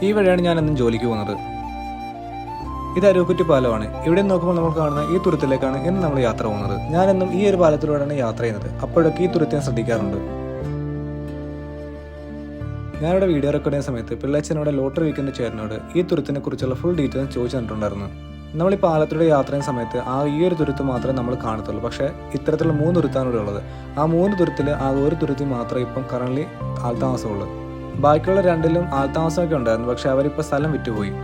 ഈ വഴിയാണ് ഞാൻ എന്നും ജോലിക്ക് പോകുന്നത്. ഇത് അരുക്കുറ്റി പാലമാണ്. ഇവിടെ നോക്കുമ്പോൾ നമ്മൾ കാണുന്ന ഈ തുരുത്തിലേക്കാണ് ഇന്ന് നമ്മൾ യാത്ര പോകുന്നത്. ഞാനെന്നും ഈ ഒരു പാലത്തിലൂടെയാണ് യാത്ര ചെയ്യുന്നത്. അപ്പോഴൊക്കെ ഈ തുരുത്ത് ഞാൻ ശ്രദ്ധിക്കാറുണ്ട്. ഞാനിവിടെ വീഡിയോ റെക്കോർഡ് ചെയ്യുന്ന സമയത്ത് പിള്ളേച്ചനോട് ലോട്ടറി വിൽക്കുന്ന ചേട്ടനോട് ഈ തുരുത്തിനെ കുറിച്ചുള്ള ഫുൾ ഡീറ്റെയിൽസ് ചോദിച്ചു തന്നിട്ടുണ്ടായിരുന്നു. നമ്മൾ ഈ പാലത്തിലൂടെ യാത്ര ചെയ്യുന്ന സമയത്ത് ഈ ഒരു തുരുത്ത് മാത്രമേ നമ്മൾ കാണത്തുള്ളൂ. പക്ഷേ ഇത്തരത്തിലുള്ള 3 തുരുത്താണ് ഇവിടെ ഉള്ളത്. ആ 3 തുരുത്തിൽ ഒരു തുരുത്തിൽ മാത്രമേ ഇപ്പം കറന്റ് ആൾതാമസമുള്ളൂ. ബാക്കിയുള്ള 2ലും ആൾതാമസമൊക്കെ ഉണ്ടായിരുന്നു. പക്ഷെ അവരിപ്പോൾ സ്ഥലം വിറ്റുപോയി.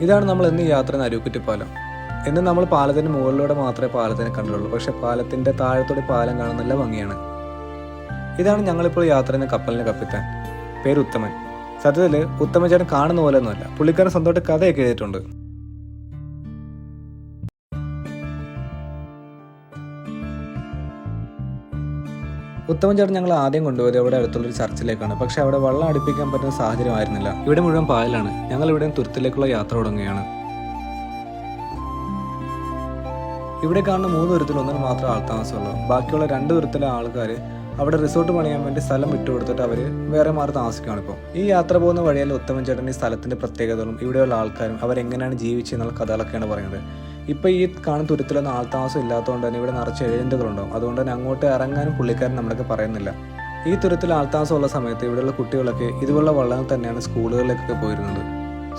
ഇതാണ് നമ്മൾ ഇന്ന് യാത്ര ചെയ്യുന്ന അരുക്കുറ്റി പാലം. ഇന്ന് നമ്മൾ പാലത്തിന് മുകളിലൂടെ മാത്രമേ പാലത്തിനെ കണ്ടുള്ളൂ. പക്ഷെ പാലത്തിന്റെ താഴത്തോടെ പാലം കാണാൻ നല്ല ഭംഗിയാണ്. ഇതാണ് ഞങ്ങളിപ്പോൾ യാത്ര ചെയ്യുന്ന കപ്പലിന്റെ കപ്പിത്താൻ. പേര് ഉത്തമൻ. സത്യത്തില് ഉത്തമൻ ചേട്ടൻ കാണുന്ന പോലെ ഒന്നുമല്ല. പുള്ളിക്കാരൻ സ്വന്തമായിട്ട് കഥയൊക്കെ എഴുതിയിട്ടുണ്ട്. ഉത്തമൻ ചേട്ടൻ ഞങ്ങൾ ആദ്യം കൊണ്ടുപോയത് അവിടെ അടുത്തുള്ളൊരു ചർച്ചിലേക്കാണ്. പക്ഷെ അവിടെ വെള്ളം അടുപ്പിക്കാൻ പറ്റുന്ന സാഹചര്യമായിരുന്നില്ല. ഇവിടെ മുഴുവൻ പായലാണ്. ഞങ്ങൾ ഇവിടെ തുരുത്തിലേക്കുള്ള യാത്ര തുടങ്ങുകയാണ്. ഇവിടെ കാണുന്ന 3 തുരുത്തിൽ ഒന്നിന് മാത്രം ആൾതാമസമുള്ളൂ. ബാക്കിയുള്ള 2 തുരുത്തിലെ ആൾക്കാർ അവിടെ റിസോർട്ട് പണിയാൻ വേണ്ടി സ്ഥലം വിട്ടുകൊടുത്തിട്ട് അവർ വേറെ മാറി താമസിക്കുകയാണ്. ഇപ്പോൾ ഈ യാത്ര പോകുന്ന വഴിയല്ല ഉത്തമൻ ചേട്ടൻ ഈ സ്ഥലത്തിന്റെ പ്രത്യേകതകളും ഇവിടെയുള്ള ആൾക്കാരും അവരെങ്ങനെയാണ് ജീവിച്ചെന്നുള്ള കഥകളൊക്കെയാണ് പറയുന്നത്. ഇപ്പോൾ ഈ കാണുന്ന തുരുത്തിലൊന്നും ആൾതാമസം ഇല്ലാത്തതുകൊണ്ട് തന്നെ ഇവിടെ നിറച്ച് എഴുതുകളുണ്ടാവും. അതുകൊണ്ട് തന്നെ അങ്ങോട്ട് ഇറങ്ങാനും പുള്ളിക്കാരൻ നമ്മളൊക്കെ പറയുന്നില്ല. ഈ തുരുത്തിൽ ആൾതാമസമുള്ള സമയത്ത് ഇവിടെയുള്ള കുട്ടികളൊക്കെ ഇതുപോലുള്ള വള്ളങ്ങൾ തന്നെയാണ് സ്കൂളുകളിലേക്കൊക്കെ പോയിരുന്നത്.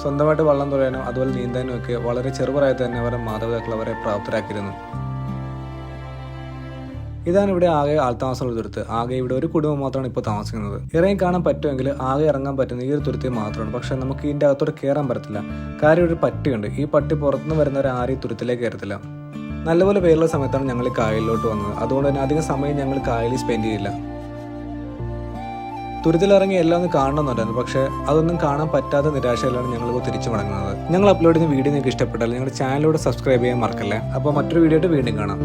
സ്വന്തമായിട്ട് വള്ളം തുഴയാനും അതുപോലെ നീന്താനും ഒക്കെ വളരെ ചെറുപ്രായത്തിൽ തന്നെ അവരുടെ മാതാപിതാക്കൾ അവരെ പ്രാപ്തരാക്കിയിരുന്നു. ഇതാണ് ഇവിടെ ആകെ ആൾതാമസമുള്ള തുരുത്ത്. ആകെ ഇവിടെ ഒരു കുടുംബം മാത്രമാണ് ഇപ്പോൾ താമസിക്കുന്നത്. ഇറങ്ങി കാണാൻ പറ്റുമെങ്കിൽ ആകെ ഇറങ്ങാൻ പറ്റുന്ന ഈ ഒരു തുരുത്തിൽ മാത്രമാണ്. പക്ഷെ നമുക്ക് ഇതിൻ്റെ അകത്തോട്ട് കയറാൻ പറ്റത്തില്ല. കാര്യം ഒരു പട്ടിയുണ്ട്. ഈ പട്ടി പുറത്തുനിന്ന് വരുന്നവർ ആരും ഈ തുരുത്തിലേക്ക് കയറത്തില്ല. നല്ലപോലെ പേരുള്ള സമയത്താണ് ഞങ്ങൾ ഈ കായലിലോട്ട് വന്നത്. അതുകൊണ്ട് തന്നെ അധികം സമയം ഞങ്ങൾ കായലിൽ സ്പെൻഡ് ചെയ്യില്ല. തുരുത്തിലിറങ്ങി എല്ലാം ഒന്ന് കാണണമെന്നുണ്ടായിരുന്നു. പക്ഷേ അതൊന്നും കാണാൻ പറ്റാത്ത നിരാശയിലാണ് ഞങ്ങളിപ്പോൾ തിരിച്ചു മടങ്ങുന്നത്. ഞങ്ങൾ അപ്ലോഡ് ചെയ്യുന്ന വീഡിയോ നിങ്ങൾക്ക് ഇഷ്ടപ്പെട്ടാൽ ഞങ്ങളുടെ ചാനലിലൂടെ സബ്സ്ക്രൈബ് ചെയ്യാൻ മറക്കല്ലേ. അപ്പോൾ മറ്റൊരു വീഡിയോ ആയിട്ട് വീണ്ടും കാണാം.